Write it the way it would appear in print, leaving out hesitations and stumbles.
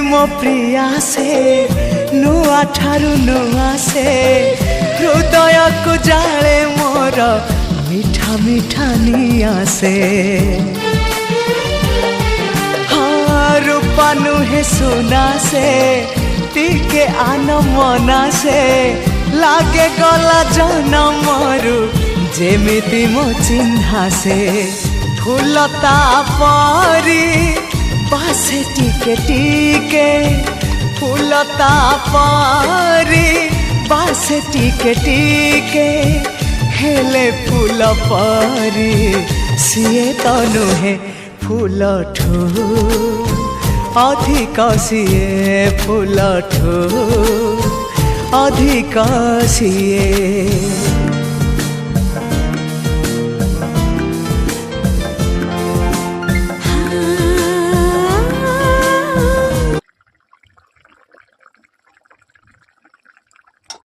मो प्रिया से नुआ ठारू नुआ से हृदय को जाले मोर मीठा मीठा निया से हाँ रूपा नुहे सुना से टिके आन मना से लागे गला जनमरु जेमिति मो चिन्हा से फूलता परी बासे टिके टिके फूलता परी बासे टिके टिके हेले फूल परी सीए तो नुहे फूल ठू अधिक सीए फूल ठू अधिक सीए।